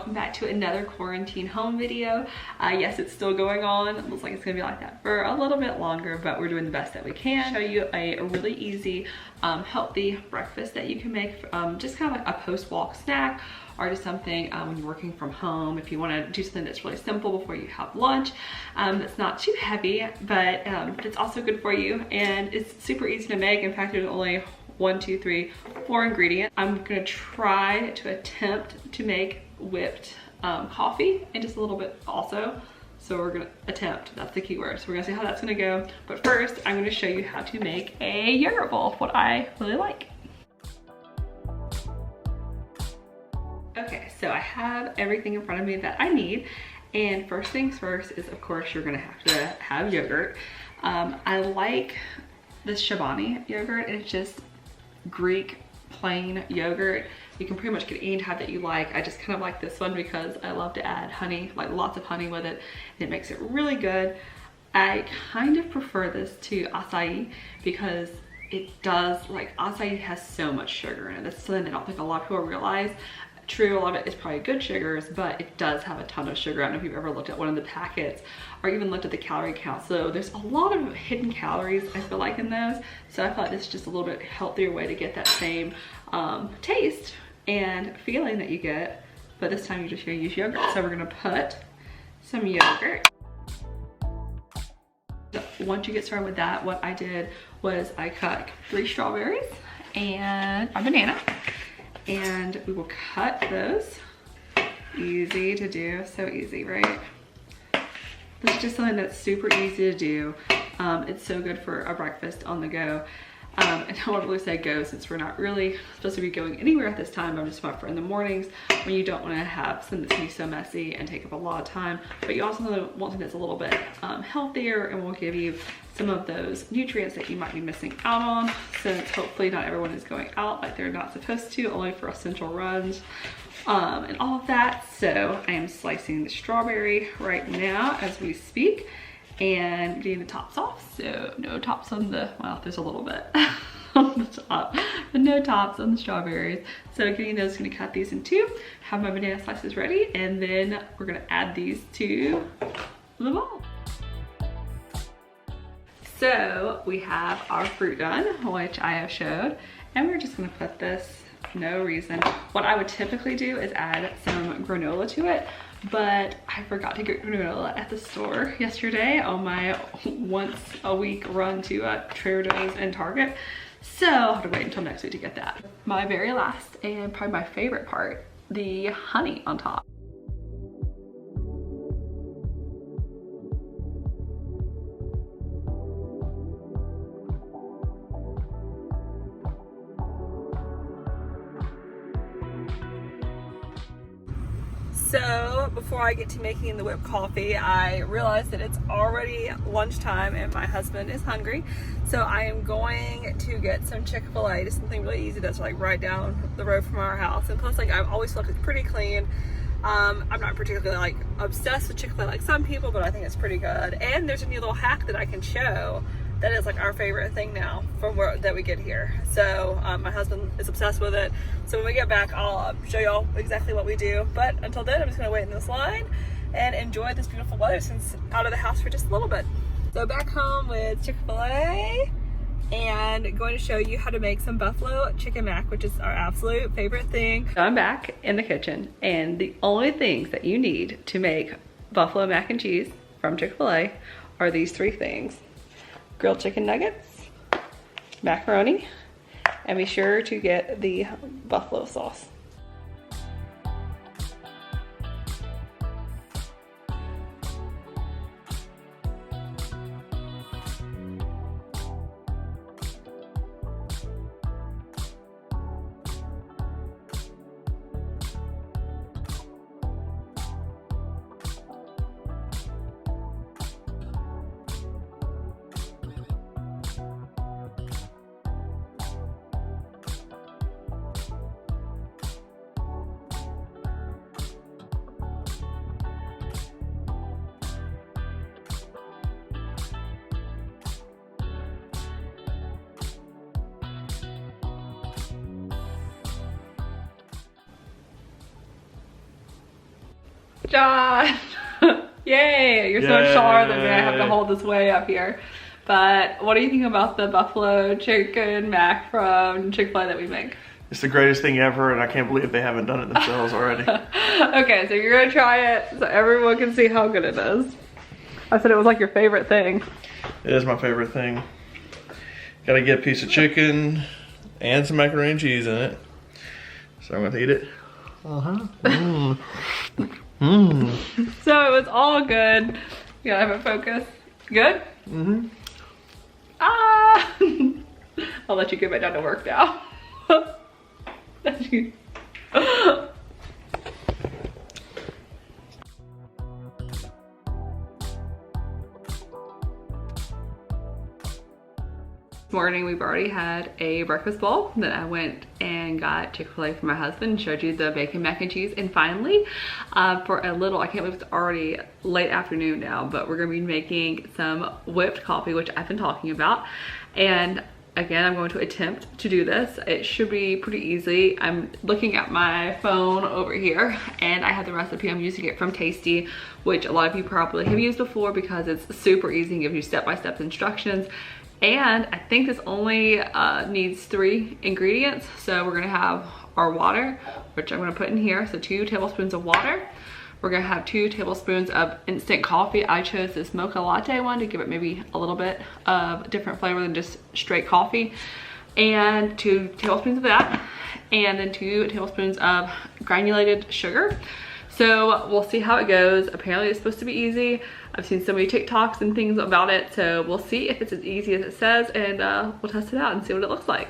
welcome back to another quarantine home video. Yes, it's still going on. It looks like it's gonna be like that for a little bit longer, but we're doing the best that we can. Show you a really easy, healthy breakfast that you can make, just kind of like a post-walk snack, or just something when you're working from home. If you wanna do something that's really simple before you have lunch, that's not too heavy, but it's also good for you, and it's super easy to make. In fact, there's only 1, 2, 3, 4 ingredients. I'm gonna try to attempt to make whipped coffee and just a little bit also. So we're gonna attempt, that's the key word. So we're gonna see how that's gonna go. But first, I'm gonna show you how to make a yogurt bowl, what I really like. Okay, so I have everything in front of me that I need. And first things first is, of course, you're gonna have to have yogurt. I like this Chobani yogurt. It's just Greek plain yogurt. You can pretty much get any type that you like. I just kind of like this one because I love to add honey, like lots of honey with it. And it makes it really good. I kind of prefer this to acai because it does, like, acai has so much sugar in it. That's something I don't think a lot of people realize. True, a lot of it is probably good sugars, but it does have a ton of sugar. I don't know if you've ever looked at one of the packets or even looked at the calorie count. So there's a lot of hidden calories, I feel like, in those. So I thought this is just a little bit healthier way to get that same taste and feeling that you get, but this time you're just gonna use yogurt. So we're gonna put some yogurt. Once you get started with that, what I did was I cut 3 strawberries and a banana. And we will cut those. Easy to do, so easy, right? This is just something that's super easy to do. It's so good for a breakfast on the go. I don't really say go since we're not really supposed to be going anywhere at this time. I'm just about for in the mornings when you don't want to have something that's gonna be so messy and take up a lot of time. But you also want something that's a little bit healthier and will give you some of those nutrients that you might be missing out on, since hopefully not everyone is going out like they're not supposed to, only for essential runs and all of that. So I am slicing the strawberry right now as we speak and getting the tops off. So no tops on the, well, there's a little bit on the top, but no tops on the strawberries. So getting those, gonna cut these in 2, have my banana slices ready, and then we're gonna add these to the bowl. So we have our fruit done, which I have showed, and we're just gonna put this, no reason. What I would typically do is add some granola to it, but I forgot to get granola at the store yesterday on my once a week run to Trader Joe's and Target. So I'll have to wait until next week to get that. My very last and probably my favorite part, the honey on top. So before I get to making the whipped coffee, I realized that it's already lunchtime and my husband is hungry. So I am going to get some Chick-Fil-A, just something really easy that's like right down the road from our house. And plus, like, I've always felt it's pretty clean. I'm not particularly like obsessed with Chick-Fil-A like some people, but I think it's pretty good. And there's a new little hack that I can show that is like our favorite thing now from where that we get here. So my husband is obsessed with it. So when we get back, I'll show y'all exactly what we do. But until then, I'm just gonna wait in this line and enjoy this beautiful weather since out of the house for just a little bit. So back home with Chick-Fil-A and going to show you how to make some buffalo chicken mac, which is our absolute favorite thing. So I'm back in the kitchen, and the only things that you need to make buffalo mac and cheese from Chick-Fil-A are these 3 things: grilled chicken nuggets, macaroni, and be sure to get the buffalo sauce. John. Yay, you're so much taller than me. I have to hold this way up here. But what do you think about the buffalo chicken mac from Chick-Fil-A that we make? It's the greatest thing ever, and I can't believe they haven't done it themselves already. Okay, so you're gonna try it so everyone can see how good it is. I said it was like your favorite thing. It is my favorite thing. Gotta get a piece of chicken and some macaroni and cheese in it. So I'm gonna eat it. So it was all good. You gotta have it focus. Good? Ah! I'll let you get back down to work now. This morning we've already had a breakfast bowl that I went and got Chick-fil-A for my husband and showed you the bacon mac and cheese. And finally, for a little, I can't believe it's already late afternoon now, but we're gonna be making some whipped coffee, which I've been talking about. And again, I'm going to attempt to do this. It should be pretty easy. I'm looking at my phone over here and I have the recipe. I'm using it from Tasty, which a lot of you probably have used before because it's super easy and gives you step-by-step instructions. And I think this only needs 3 ingredients. So we're gonna have our water, which I'm gonna put in here. So 2 tablespoons of water. We're gonna have 2 tablespoons of instant coffee. I chose this mocha latte one to give it maybe a little bit of different flavor than just straight coffee. And 2 tablespoons of that. And then 2 tablespoons of granulated sugar. So we'll see how it goes. Apparently it's supposed to be easy. I've seen so many TikToks and things about it. So we'll see if it's as easy as it says, and we'll test it out and see what it looks like.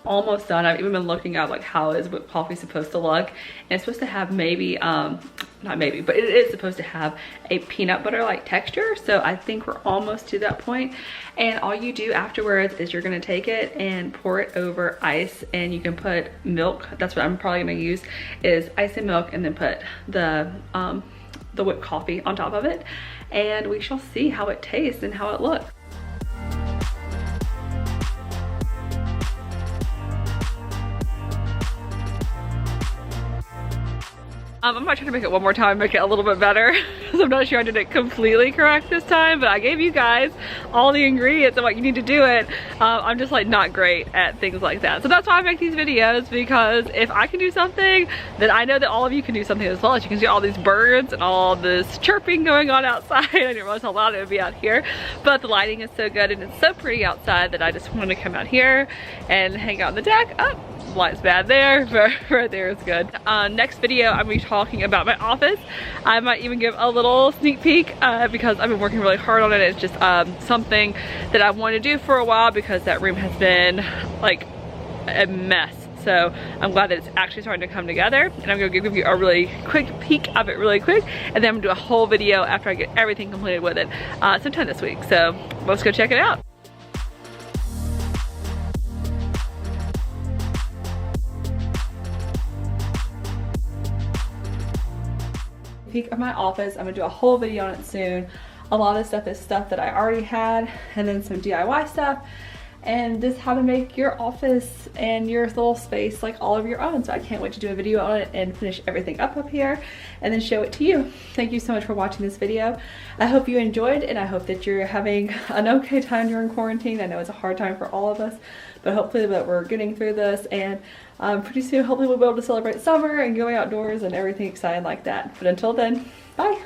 Almost done. I've even been looking at like how is whipped coffee supposed to look, and it's supposed to have maybe not maybe, but it is supposed to have a peanut butter like texture. So I think we're almost to that point. And all you do afterwards is you're gonna take it and pour it over ice, and you can put milk. That's what I'm probably gonna use, is ice and milk, and then put the whipped coffee on top of it, and we shall see how it tastes and how it looks. I'm gonna try to make it one more time, make it a little bit better, because I'm not sure I did it completely correct this time, but I gave you guys all the ingredients and what you need to do it. I'm just like not great at things like that. So that's why I make these videos, because if I can do something, then I know that all of you can do something as well. As you can see all these birds and all this chirping going on outside. I didn't realize how loud it would be out here, but the lighting is so good and it's so pretty outside that I just wanted to come out here and hang out on the deck. Oh, light's bad there, but right there is good. Next video, I'm gonna be talking about my office. I might even give a little sneak peek because I've been working really hard on it. It's just something that I wanted to do for a while because that room has been like a mess. So I'm glad that it's actually starting to come together, and I'm gonna give you a really quick peek of it really quick, and then I'm gonna do a whole video after I get everything completed with it sometime this week. So let's go check it out. Peek of my office. I'm gonna do a whole video on it soon. A lot of this stuff is stuff that I already had, and then some DIY stuff, and just how to make your office and your little space like all of your own. So I can't wait to do a video on it and finish everything up here and then show it to you. Thank you so much for watching this video. I hope you enjoyed, and I hope that you're having an okay time during quarantine. I know it's a hard time for all of us, but hopefully that we're getting through this, and pretty soon hopefully we'll be able to celebrate summer and going outdoors and everything exciting like that. But until then, bye.